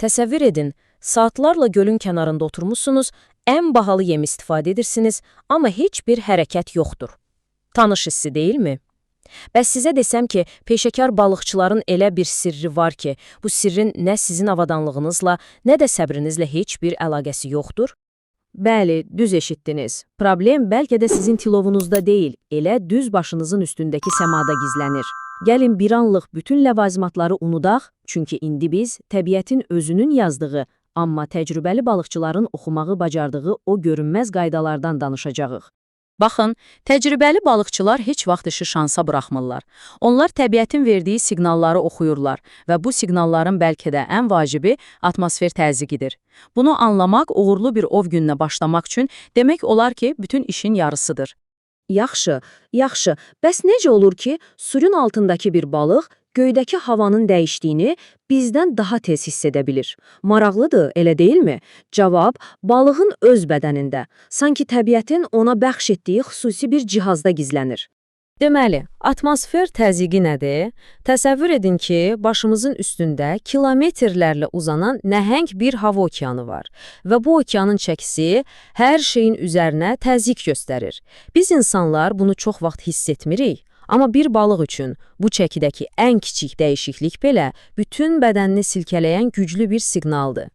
Təsəvvür edin, saatlarla gölün kənarında oturmuşsunuz, ən bahalı yem istifadə edirsiniz, amma heç bir hərəkət yoxdur. Tanış hissi deyilmi? Bəs sizə desəm ki, peşəkar balıqçıların elə bir sirri var ki, bu sirrin nə sizin avadanlığınızla, nə də səbrinizlə heç bir əlaqəsi yoxdur? Bəli, düz eşitdiniz. Problem bəlkə də sizin tilovunuzda deyil, elə düz başınızın üstündəki səmada gizlənir. Gəlin bir anlıq bütün ləvazimatları unudaq, çünki indi biz təbiətin özünün yazdığı, amma təcrübəli balıqçıların oxumağı bacardığı o görünməz qaydalardan danışacağıq. Baxın, təcrübəli balıqçılar heç vaxt işi şansa buraxmırlar. Onlar təbiətin verdiyi siqnalları oxuyurlar və bu siqnalların bəlkə də ən vacibi atmosfer təzyiqidir. Bunu anlamaq uğurlu bir ov gününə başlamaq üçün demək olar ki, bütün işin yarısıdır. Yaxşı. Bəs necə olur ki, suyun altındakı bir balıq göydəki havanın dəyişdiyini bizdən daha tez hiss edə bilir? Maraqlıdır, elə deyilmi? Cavab, balığın öz bədənində, sanki təbiətin ona bəxş etdiyi xüsusi bir cihazda gizlənir. Deməli, atmosfer təzyiqi nədir? Təsəvvür edin ki, başımızın üstündə kilometrlərlə uzanan nəhəng bir hava okeanı var və bu okeanın çəkisi hər şeyin üzərinə təzyiq göstərir. Biz insanlar bunu çox vaxt hiss etmirik. Amma bir balıq üçün bu çəkidəki ən kiçik dəyişiklik belə bütün bədənini silkələyən güclü bir siqnaldır.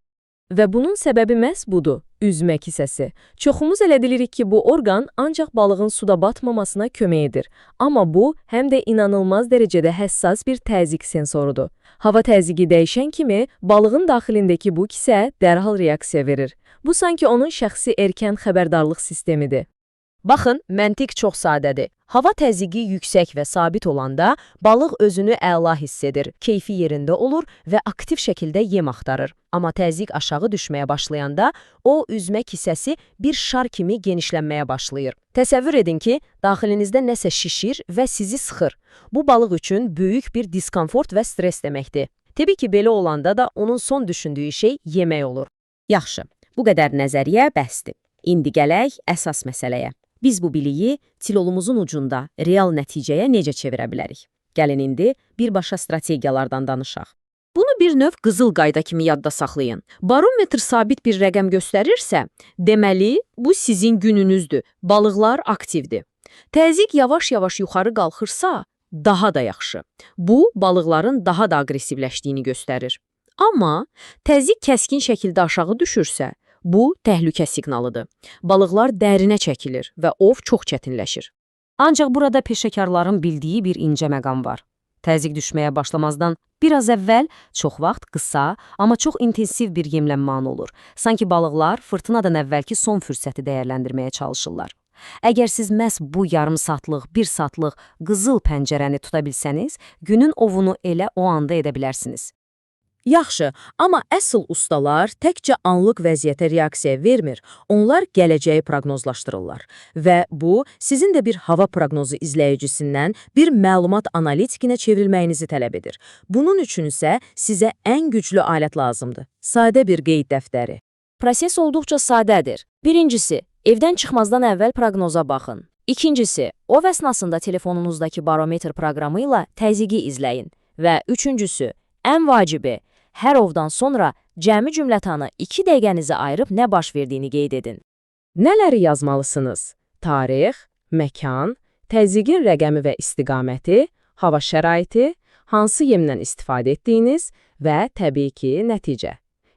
Və bunun səbəbi məhz budur, üzmə kisəsi. Çoxumuz elə bilirik ki, bu orqan ancaq balığın suda batmamasına kömək edir. Amma bu, həm də inanılmaz dərəcədə həssas bir təzyiq sensorudur. Hava təzyiqi dəyişən kimi, balığın daxilindəki bu kisə dərhal reaksiya verir. Bu, sanki onun şəxsi erkən xəbərdarlıq sistemidir. Baxın, məntiq çox sadədir. Hava təzyiqi yüksək və sabit olanda balıq özünü əla hiss edir, keyfi yerində olur və aktiv şəkildə yem axtarır. Amma təzyiq aşağı düşməyə başlayanda o üzmə kisəsi bir şar kimi genişlənməyə başlayır. Təsəvvür edin ki, daxilinizdə nəsə şişir və sizi sıxır. Bu balıq üçün böyük bir diskomfort və stres deməkdir. Təbii ki, belə olanda da onun son düşündüyü şey yemək olur. Yaxşı, bu qədər nəzəriyyə bəsdir. İndi gələk əsas məsələyə. Biz bu biliyi tilolumuzun ucunda real nəticəyə necə çevirə bilərik? Gəlin indi birbaşa strategiyalardan danışaq. Bunu bir növ qızıl qayda kimi yadda saxlayın. Barometr sabit bir rəqəm göstərirsə, deməli, bu sizin gününüzdür, balıqlar aktivdir. Təzyiq yavaş-yavaş yuxarı qalxırsa, daha da yaxşı. Bu, balıqların daha da aqressivləşdiyini göstərir. Amma təzyiq kəskin şəkildə aşağı düşürsə, bu, təhlükə siqnalıdır. Balıqlar dərinə çəkilir və ov çox çətinləşir. Ancaq burada peşəkarların bildiyi bir incə məqam var. Təzyiq düşməyə başlamazdan biraz əvvəl çox vaxt qısa, amma çox intensiv bir yemlənmə anı olur. Sanki balıqlar fırtınadan əvvəlki son fürsəti dəyərləndirməyə çalışırlar. Əgər siz məhz bu yarım saatlıq, bir saatlıq qızıl pəncərəni tuta bilsəniz, günün ovunu elə o anda edə bilərsiniz. Yaxşı, amma əsl ustalar təkcə anlıq vəziyyətə reaksiya vermir, onlar gələcəyi proqnozlaşdırırlar. Və bu, sizin də bir hava proqnozu izləyicisindən bir məlumat analitikinə çevrilməyinizi tələb edir. Bunun üçün isə sizə ən güclü alət lazımdır. Sadə bir qeyd dəftəri. Proses olduqca sadədir. Birincisi, evdən çıxmazdan əvvəl proqnoza baxın. İkincisi, ov əsnasında telefonunuzdakı barometr proqramı ilə təzyiqi izləyin. Və üçüncüsü, ən vacibi, hər ovdan sonra cəmi cümlətanı 2 dəqiqənizi ayırıb nə baş verdiyini qeyd edin. Nələri yazmalısınız? Tarix, məkan, təzyiqin rəqəmi və istiqaməti, hava şəraiti, hansı yemdən istifadə etdiyiniz və təbii ki, nəticə.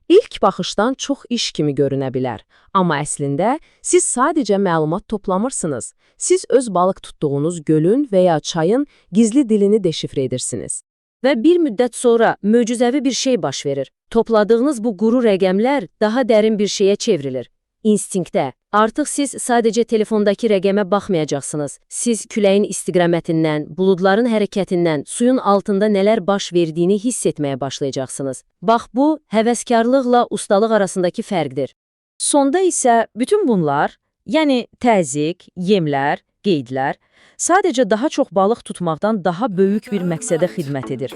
İlk baxışdan çox iş kimi görünə bilər, amma əslində siz sadəcə məlumat toplamırsınız. Siz öz balıq tutduğunuz gölün və ya çayın gizli dilini deşifrə edirsiniz. Və bir müddət sonra möcüzəvi bir şey baş verir. Topladığınız bu quru rəqəmlər daha dərin bir şeyə çevrilir. İnstinktə. Artıq siz sadəcə telefondakı rəqəmə baxmayacaqsınız. Siz küləyin istiqamətindən, buludların hərəkətindən, suyun altında nələr baş verdiyini hiss etməyə başlayacaqsınız. Bax bu, həvəskarlıqla ustalıq arasındakı fərqdir. Sonda isə bütün bunlar, yəni təzyiq, yemlər, qeydlər, sadəcə daha çox balıq tutmaqdan daha böyük bir məqsədə xidmət edir.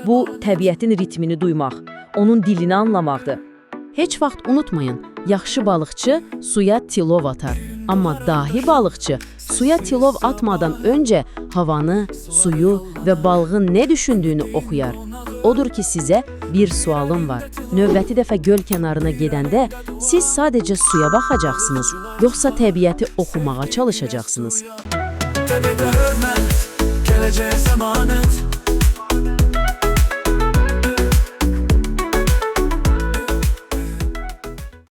Bu, təbiətin ritmini duymaq, onun dilini anlamaqdır. Heç vaxt unutmayın, yaxşı balıqçı suya tilov atar. Amma dahi balıqçı suya tilov atmadan öncə havanı, suyu və balığın nə düşündüyünü oxuyar. Odur ki sizə bir sualım var. Növbəti dəfə göl kənarına gedəndə siz sadəcə suya baxacaqsınız, yoxsa təbiəti oxumağa çalışacaqsınız? Təbiətə hörmət, gələcəyə zəmanət.